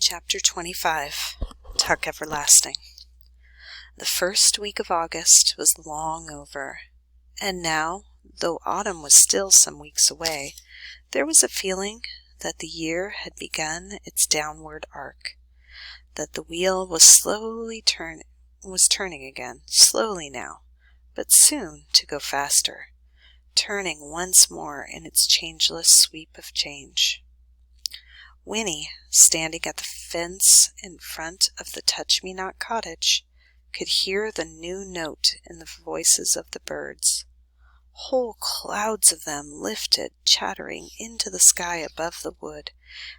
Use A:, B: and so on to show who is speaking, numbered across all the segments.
A: Chapter 25. Tuck Everlasting. The first week of August was long over, and now, though autumn was still some weeks away, there was a feeling that the year had begun its downward arc, that the wheel was turning again, slowly now, but soon to go faster, turning once more in its changeless sweep of change. Winnie, standing at the fence in front of the Touch-Me-Not cottage, could hear the new note in the voices of the birds. Whole clouds of them lifted, chattering, into the sky above the wood,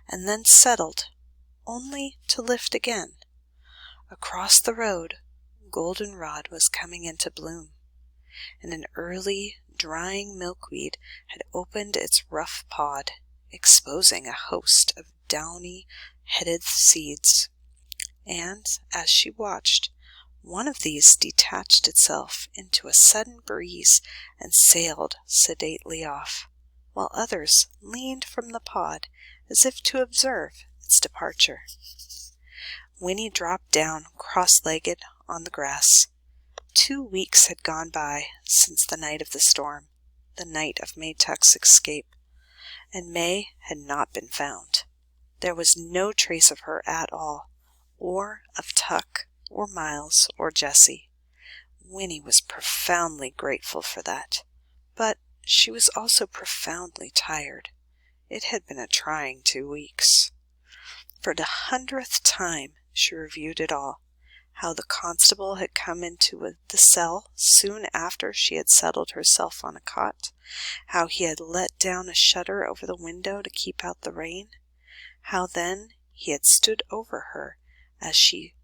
A: and then settled, only to lift again. Across the road, goldenrod was coming into bloom, and an early, drying milkweed had opened its rough pod, exposing a host of downy-headed seeds, and, as she watched, one of these detached itself into a sudden breeze and sailed sedately off, while others leaned from the pod as if to observe its departure. Winnie dropped down cross-legged on the grass. 2 weeks had gone by since the night of the storm, the night of May Tuck's escape, and May had not been found. There was no trace of her at all, or of Tuck, or Miles, or Jessie. Winnie was profoundly grateful for that, but she was also profoundly tired. It had been a trying 2 weeks. For the 100th time she reviewed it all, how the constable had come into the cell soon after she had settled herself on a cot, how he had let down a shutter over the window to keep out the rain, how then he had stood over her as she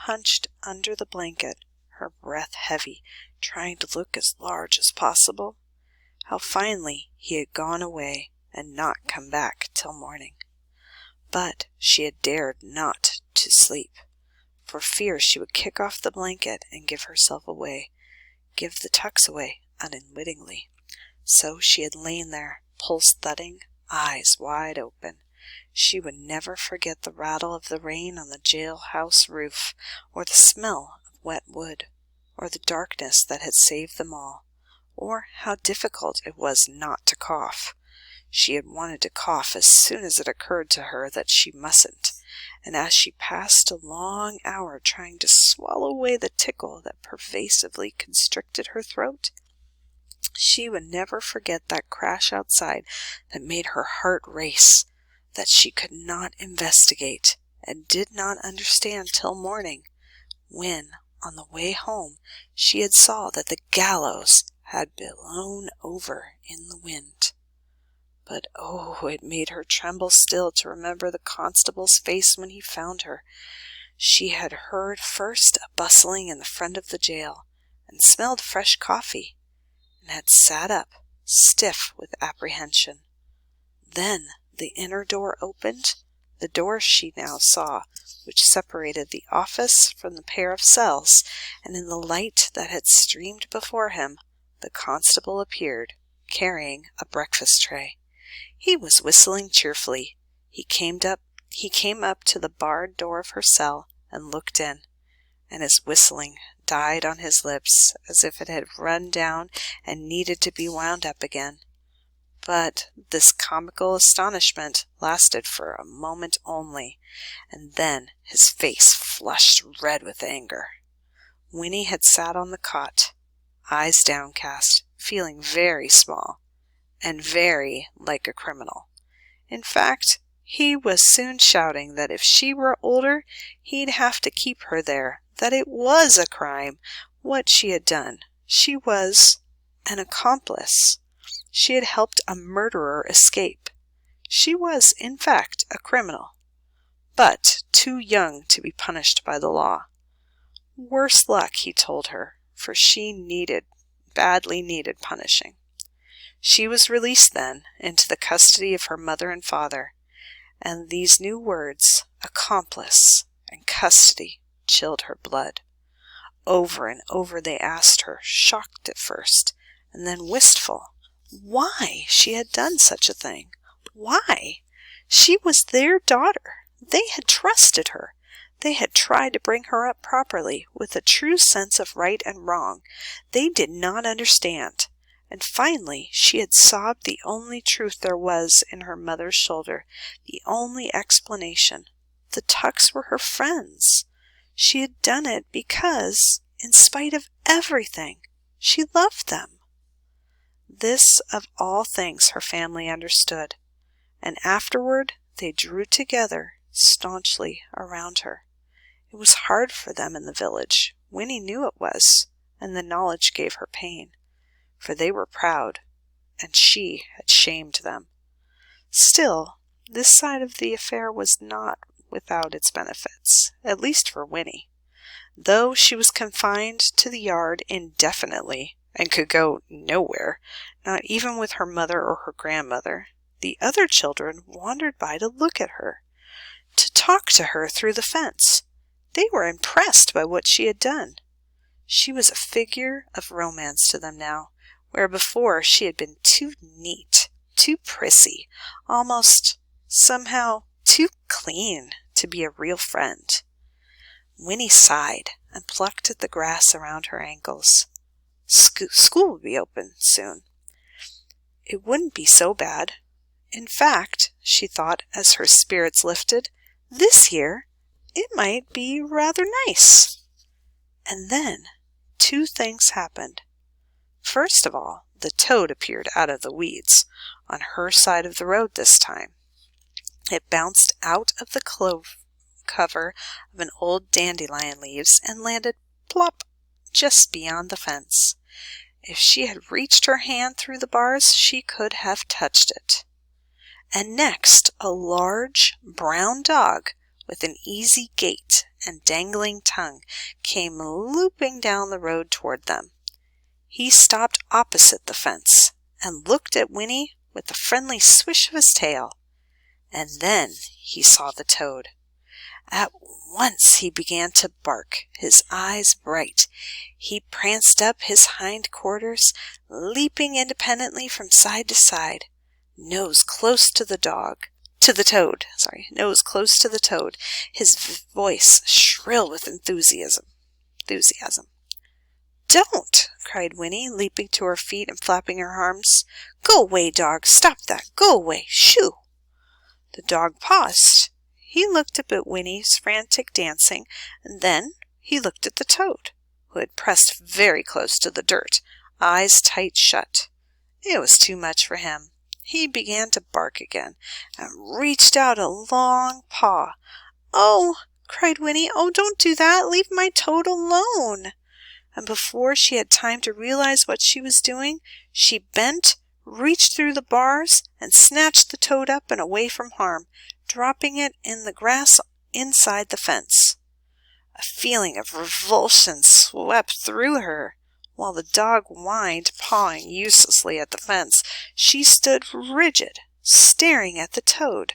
A: hunched under the blanket, her breath heavy, trying to look as large as possible, how finally he had gone away and not come back till morning. But she had dared not to sleep, for fear she would kick off the blanket and give herself away, give the Tucks away unwittingly. So she had lain there, pulse thudding, eyes wide open. She would never forget the rattle of the rain on the jailhouse roof, or the smell of wet wood, or the darkness that had saved them all, or how difficult it was not to cough. She had wanted to cough as soon as it occurred to her that she mustn't, and as she passed a long hour trying to swallow away the tickle that pervasively constricted her throat, she would never forget that crash outside that made her heart race, that she could not investigate and did not understand till morning, when, on the way home, she had saw that the gallows had blown over in the wind. But oh, it made her tremble still to remember the constable's face when he found her. She had heard first a bustling in the front of the jail, and smelled fresh coffee, and had sat up, stiff with apprehension. Then the inner door opened, the door she now saw, which separated the office from the pair of cells, and in the light that had streamed before him, the constable appeared, carrying a breakfast tray. He was whistling cheerfully. He came up to the barred door of her cell and looked in, and his whistling died on his lips as if it had run down and needed to be wound up again. But this comical astonishment lasted for a moment only, and then his face flushed red with anger. Winnie had sat on the cot, eyes downcast, feeling very small, and very like a criminal. In fact, he was soon shouting that if she were older, he'd have to keep her there, that it was a crime, what she had done. She was an accomplice. She had helped a murderer escape. She was, in fact, a criminal, but too young to be punished by the law. Worse luck, he told her, for she badly needed punishing. She was released then into the custody of her mother and father, and these new words, accomplice and custody, chilled her blood. Over and over they asked her, shocked at first, and then wistful, why she had done such a thing. Why? She was their daughter, They had trusted her. They had tried to bring her up properly, with a true sense of right and wrong. They did not understand. And finally she had sobbed the only truth there was in her mother's shoulder, the only explanation. The Tucks were her friends. She had done it because, in spite of everything, she loved them. This, of all things, her family understood, and afterward they drew together staunchly around her. It was hard for them in the village. Winnie knew it was, and the knowledge gave her pain, for they were proud, and she had shamed them. Still, this side of the affair was not without its benefits, at least for Winnie. Though she was confined to the yard indefinitely, and could go nowhere, not even with her mother or her grandmother, the other children wandered by to look at her, to talk to her through the fence. They were impressed by what she had done. She was a figure of romance to them now, where before she had been too neat, too prissy, almost, somehow, too clean to be a real friend. Winnie sighed and plucked at the grass around her ankles. School would be open soon. It wouldn't be so bad. In fact, she thought as her spirits lifted, this year it might be rather nice. And then 2 things happened. First of all, the toad appeared out of the weeds, on her side of the road this time. It bounced out of the clove cover of an old dandelion leaves and landed plop just beyond the fence. If she had reached her hand through the bars, she could have touched it. And next, a large brown dog with an easy gait and dangling tongue came looping down the road toward them. He stopped opposite the fence and looked at Winnie with a friendly swish of his tail. And then he saw the toad. At once he began to bark, his eyes bright. He pranced up his hind quarters, leaping independently from side to side, nose close to the toad, nose close to the toad, his voice shrill with enthusiasm. "Don't!" cried Winnie, leaping to her feet and flapping her arms. "Go away, dog! Stop that! Go away! Shoo!" The dog paused. He looked up at Winnie's frantic dancing, and then he looked at the toad, who had pressed very close to the dirt, eyes tight shut. It was too much for him. He began to bark again, and reached out a long paw. "Oh!" cried Winnie. "Oh, don't do that! Leave my toad alone!" And before she had time to realize what she was doing, she bent, reached through the bars, and snatched the toad up and away from harm, dropping it in the grass inside the fence. A feeling of revulsion swept through her. While the dog whined, pawing uselessly at the fence, she stood rigid, staring at the toad,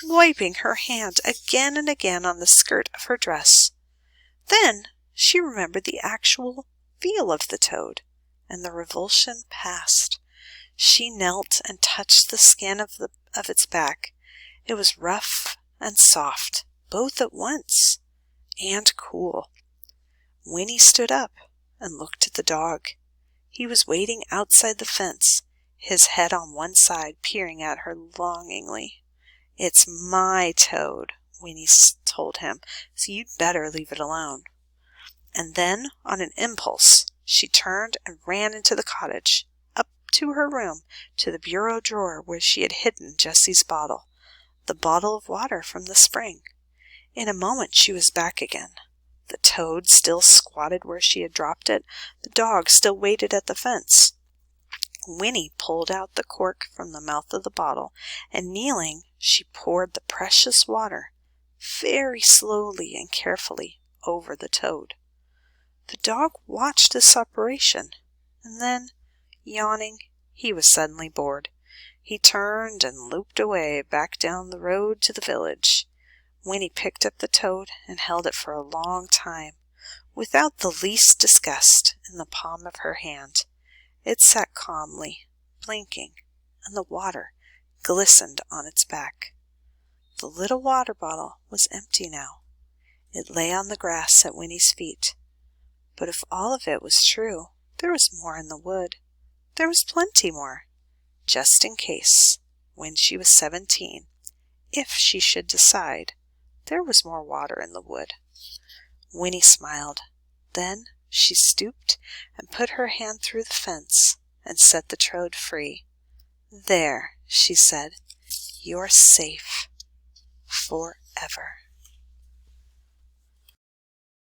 A: wiping her hand again and again on the skirt of her dress. Then she remembered the actual feel of the toad, and the revulsion passed. She knelt and touched the skin of its back. It was rough and soft, both at once, and cool. Winnie stood up and looked at the dog. He was waiting outside the fence, his head on one side, peering at her longingly. "It's my toad," Winnie told him, "so you'd better leave it alone." And then, on an impulse, she turned and ran into the cottage, up to her room, to the bureau drawer where she had hidden Jessie's bottle, the bottle of water from the spring. In a moment she was back again. The toad still squatted where she had dropped it. The dog still waited at the fence. Winnie pulled out the cork from the mouth of the bottle, and kneeling, she poured the precious water very slowly and carefully over the toad. The dog watched this operation, and then, yawning, he was suddenly bored. He turned and looped away back down the road to the village. Winnie picked up the toad and held it for a long time, without the least disgust, in the palm of her hand. It sat calmly, blinking, and the water glistened on its back. The little water bottle was empty now. It lay on the grass at Winnie's feet. But if all of it was true, there was more in the wood. There was plenty more, just in case, when she was 17, if she should decide, there was more water in the wood. Winnie smiled. Then she stooped and put her hand through the fence and set the toad free. "There," she said, "you're safe forever."